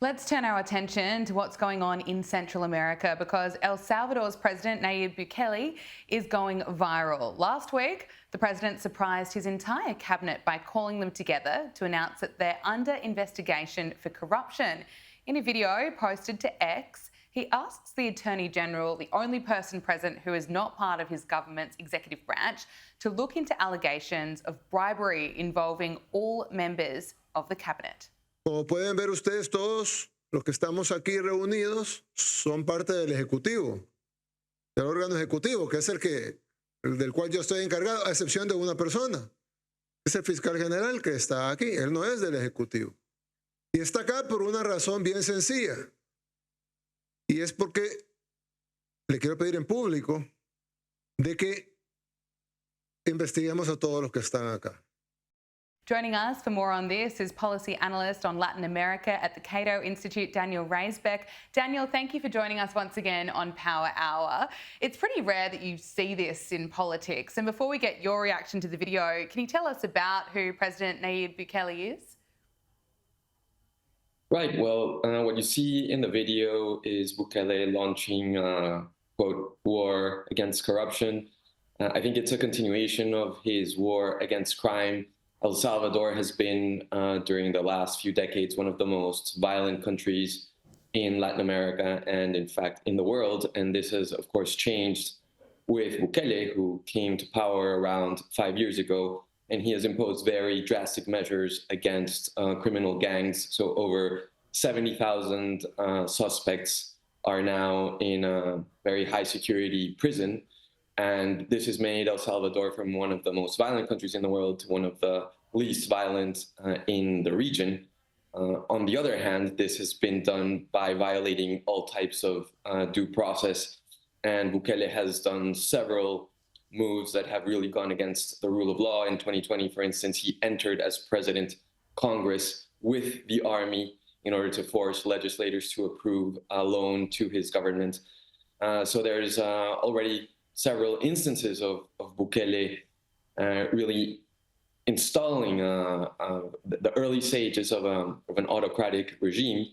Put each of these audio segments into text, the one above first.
Let's turn our attention to what's going on in Central America because El Salvador's President Nayib Bukele is going viral. Last week, the president surprised his entire cabinet by calling them together to announce that they're under investigation for corruption. In a video posted to X, he asks the Attorney General, the only person present who is not part of his government's executive branch, to look into allegations of bribery involving all members of the cabinet. Como pueden ver ustedes todos, los que estamos aquí reunidos son parte del Ejecutivo, del órgano ejecutivo, que es el del cual yo estoy encargado, a excepción de una persona. Es el fiscal general que está aquí, él no es del Ejecutivo. Y está acá por una razón bien sencilla. Y es porque le quiero pedir en público de que investiguemos a todos los que están acá. Joining us for more on this is policy analyst on Latin America at the Cato Institute, Daniel Raisbeck. Daniel, thank you for joining us once again on Power Hour. It's pretty rare that you see this in politics. And before we get your reaction to the video, can you tell us about who President Nayib Bukele is? Right. Well, what you see in the video is Bukele launching a, quote, war against corruption. I think it's a continuation of his war against crime. El Salvador has been, during the last few decades, one of the most violent countries in Latin America and, in fact, in the world. And this has, of course, changed with Bukele, who came to power around 5 years ago. And he has imposed very drastic measures against criminal gangs. So over 70,000 suspects are now in a very high security prison. And this has made El Salvador from one of the most violent countries in the world to one of the least violent in the region. On the other hand, this has been done by violating all types of due process. And Bukele has done several moves that have really gone against the rule of law. In 2020, for instance, he entered as president Congress with the army in order to force legislators to approve a loan to his government. So there's already several instances of Bukele really installing the early stages of an autocratic regime.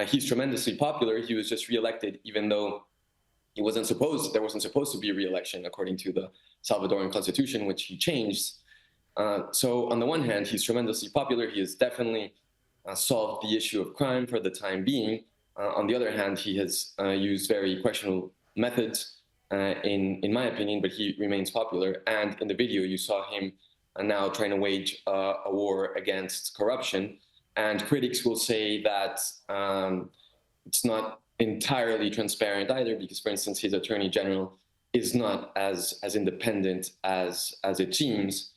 He's tremendously popular. He was just reelected, even though there wasn't supposed to be a re-election according to the Salvadoran constitution, which he changed. So on the one hand, he's tremendously popular. He has definitely solved the issue of crime for the time being. On the other hand, he has used very questionable methods, in my opinion, but he remains popular. And in the video, you saw him now trying to wage a war against corruption. And critics will say that it's not entirely transparent either, because, for instance, his attorney general is not as independent as it seems.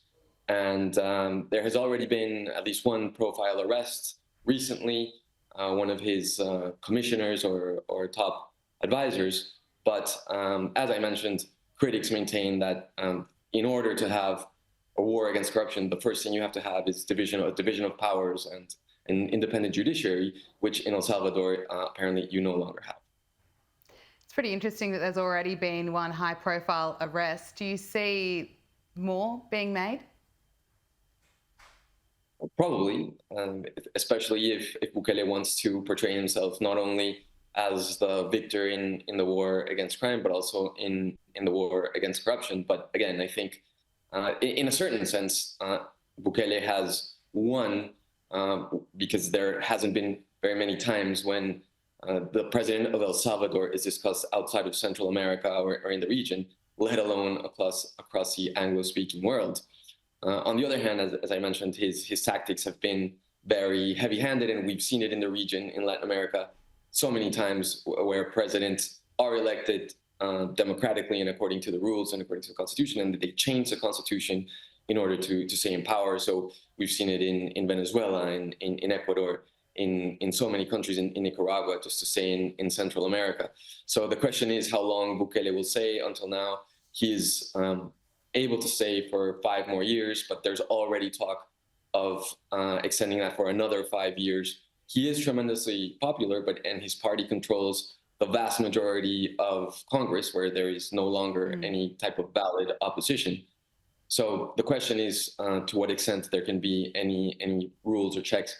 And there has already been at least one profile arrest recently, one of his commissioners or top advisors. But as I mentioned, critics maintain that in order to have a war against corruption, the first thing you have to have is a division of powers and an independent judiciary, which in El Salvador, apparently you no longer have. It's pretty interesting that there's already been one high-profile arrest. Do you see more being made? Probably, especially if Bukele wants to portray himself not only as the victor in the war against crime, but also in the war against corruption. But again, I think in a certain sense, Bukele has won because there hasn't been very many times when the president of El Salvador is discussed outside of Central America or in the region, let alone across the Anglo-speaking world. On the other hand, as I mentioned, his tactics have been very heavy-handed, and we've seen it in the region, in Latin America, so many times where presidents are elected democratically and according to the rules and according to the Constitution, and they change the Constitution in order to stay in power. So we've seen it in Venezuela, in Ecuador, in so many countries, in Nicaragua, just to say in Central America. So the question is how long Bukele will stay. Until now, he is able to stay for 5 more years, but there's already talk of extending that for another 5 years. He is tremendously popular, and his party controls the vast majority of Congress, where there is no longer any type of valid opposition. So the question is to what extent there can be any rules or checks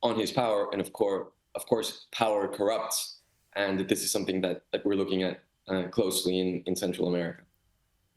on his power, and of course, of course, power corrupts, and this is something that we're looking at closely in Central America.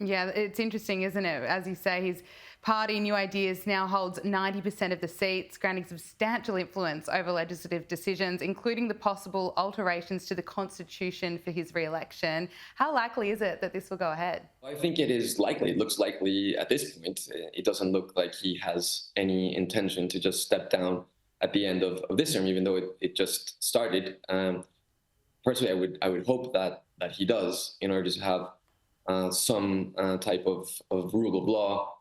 Yeah, it's interesting, isn't it? As you say, his party, New Ideas, now holds 90% of the seats, granting substantial influence over legislative decisions, including the possible alterations to the constitution for his re-election. How likely is it that this will go ahead? I think it is likely. It looks likely at this point. It doesn't look like he has any intention to just step down at the end of this term, even though it just started. Personally, I would hope that he does, in order to have some type of rule of law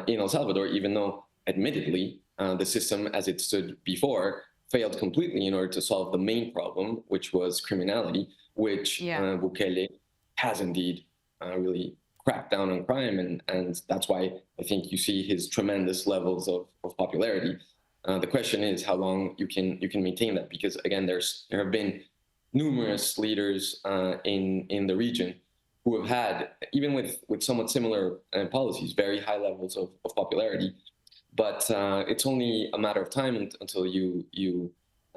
in El Salvador, even though, admittedly, the system as it stood before failed completely in order to solve the main problem, which was criminality, which Bukele has indeed really cracked down on crime, and that's why I think you see his tremendous levels of popularity. The question is how long you can maintain that, because again, there have been numerous leaders in the region who have had, even with somewhat similar policies, very high levels of popularity. But it's only a matter of time until you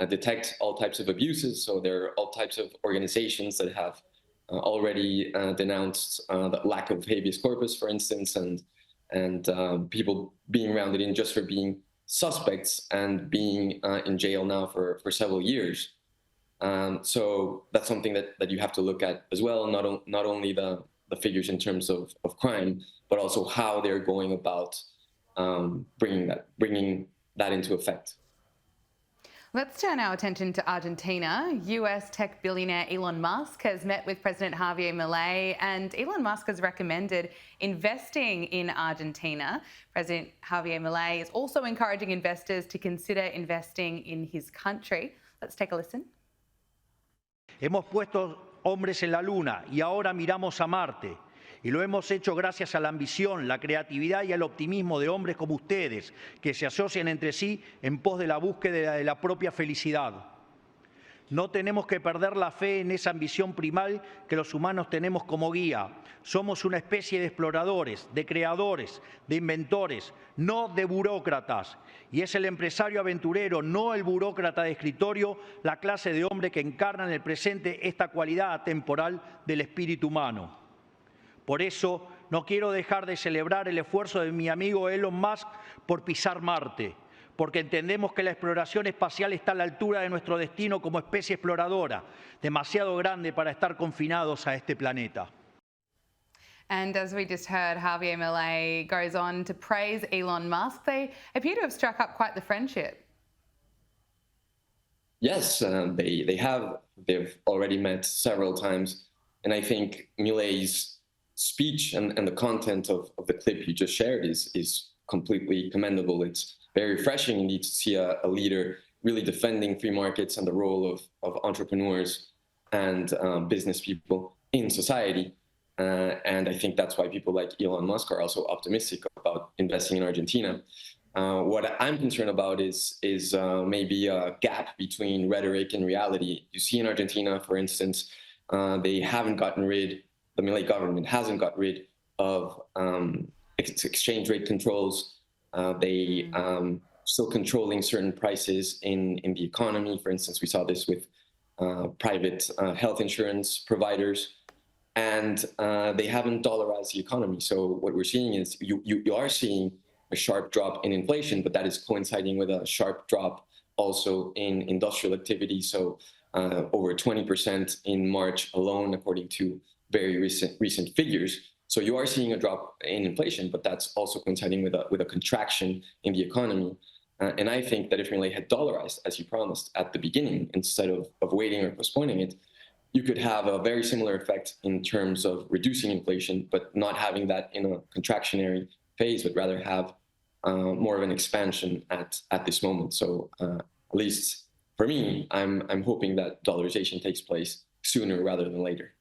detect all types of abuses. So there are all types of organizations that have already denounced the lack of habeas corpus, for instance, and people being rounded in just for being suspects and being in jail now for several years. So that's something that you have to look at as well, not only the figures in terms of crime, but also how they're going about bringing that into effect. Let's turn our attention to Argentina. US tech billionaire Elon Musk has met with President Javier Milei, and Elon Musk has recommended investing in Argentina. President Javier Milei is also encouraging investors to consider investing in his country. Let's take a listen. Hemos puesto hombres en la Luna y ahora miramos a Marte. Y lo hemos hecho gracias a la ambición, la creatividad y al optimismo de hombres como ustedes, que se asocian entre sí en pos de la búsqueda de la propia felicidad. No tenemos que perder la fe en esa ambición primal que los humanos tenemos como guía. Somos una especie de exploradores, de creadores, de inventores, no de burócratas. Y es el empresario aventurero, no el burócrata de escritorio, la clase de hombre que encarna en el presente esta cualidad atemporal del espíritu humano. Por eso, no quiero dejar de celebrar el esfuerzo de mi amigo Elon Musk por pisar Marte, porque entendemos que la exploración espacial está a la altura de nuestro destino como especie exploradora, demasiado grande para estar confinados a este planeta. And as we just heard, Javier Milei goes on to praise Elon Musk. They appear to have struck up quite the friendship. Yes, they've already met several times, and I think Milei's speech and the content of the clip you just shared is completely commendable. It's very refreshing indeed to see a leader really defending free markets and the role of entrepreneurs and business people in society. And I think that's why people like Elon Musk are also optimistic about investing in Argentina. What I'm concerned about is maybe a gap between rhetoric and reality. You see in Argentina, for instance, the Milei government hasn't got rid of its exchange rate controls. They still controlling certain prices in the economy. For instance, we saw this with private health insurance providers, and they haven't dollarized the economy. So what we're seeing is you are seeing a sharp drop in inflation, but that is coinciding with a sharp drop also in industrial activity. So over 20% in March alone, according to very recent figures. So you are seeing a drop in inflation, but that's also coinciding with a contraction in the economy. And I think that if Milei had dollarized, as he promised at the beginning, instead of waiting or postponing it, you could have a very similar effect in terms of reducing inflation, but not having that in a contractionary phase, but rather have more of an expansion at this moment. So at least for me, I'm hoping that dollarization takes place sooner rather than later.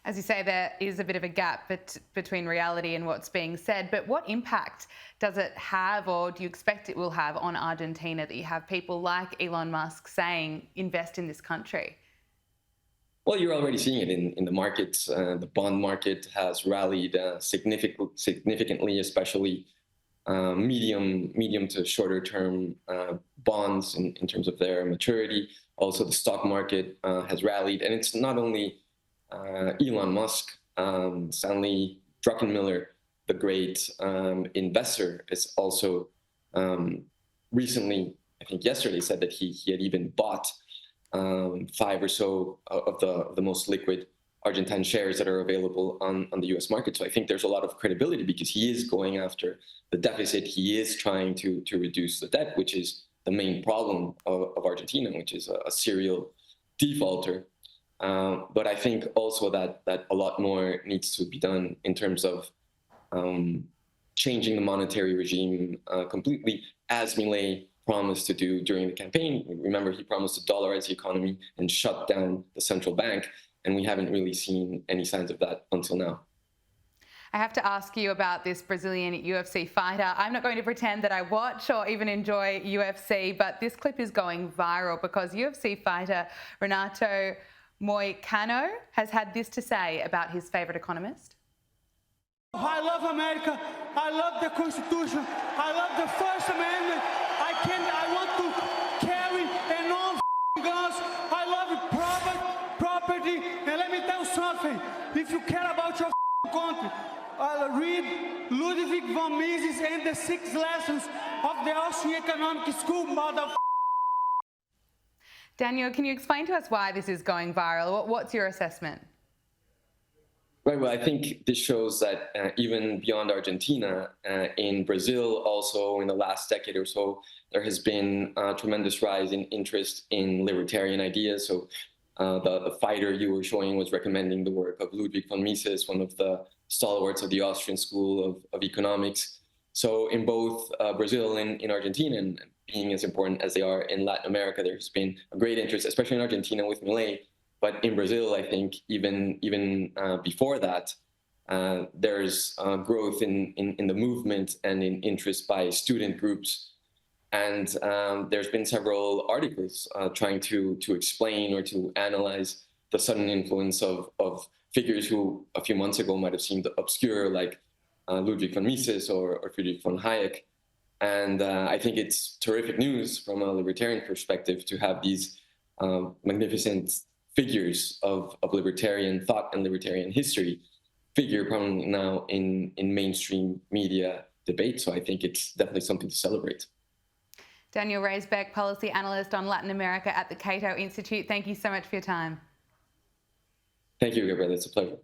As you say, there is a bit of a gap between reality and what's being said, but what impact does it have, or do you expect it will have, on Argentina that you have people like Elon Musk saying, invest in this country? Well, you're already seeing it in the markets. The bond market has rallied significantly, especially medium to shorter term bonds in terms of their maturity. Also, the stock market has rallied, and it's not only Elon Musk. Stanley Druckenmiller, the great investor, is also recently, I think yesterday, said that he had even bought 5 or so of the most liquid Argentine shares that are available on the US market. So I think there's a lot of credibility because he is going after the deficit. He is trying to reduce the debt, which is the main problem of Argentina, which is a serial defaulter. But I think also that a lot more needs to be done in terms of changing the monetary regime completely, as Milei promised to do during the campaign. Remember, he promised to dollarize the economy and shut down the central bank, and we haven't really seen any signs of that until now. I have to ask you about this Brazilian UFC fighter. I'm not going to pretend that I watch or even enjoy UFC, but this clip is going viral because UFC fighter Renato Moicano has had this to say about his favorite economist. I love America. I love the Constitution. I love the First Amendment. I want to carry and own guns. I love property. And let me tell you something. If you care about your country, read Ludwig von Mises and the 6 lessons of the Austrian Economic School, mother. Daniel, can you explain to us why this is going viral? What's your assessment? Right, well, I think this shows that even beyond Argentina, in Brazil, also in the last decade or so, there has been a tremendous rise in interest in libertarian ideas. So the fighter you were showing was recommending the work of Ludwig von Mises, one of the stalwarts of the Austrian School of Economics. So in both Brazil and in Argentina, and being as important as they are in Latin America, there's been a great interest, especially in Argentina with Milei. But in Brazil, I think even before that, there's growth in the movement and in interest by student groups. And there's been several articles trying to explain or to analyze the sudden influence of figures who a few months ago might have seemed obscure, like Ludwig von Mises or Friedrich von Hayek. And I think it's terrific news from a libertarian perspective to have these magnificent figures of libertarian thought and libertarian history figure prominently now in mainstream media debate. So I think it's definitely something to celebrate. Daniel Raisbeck, policy analyst on Latin America at the Cato Institute. Thank you so much for your time. Thank you, Gabriella. It's a pleasure.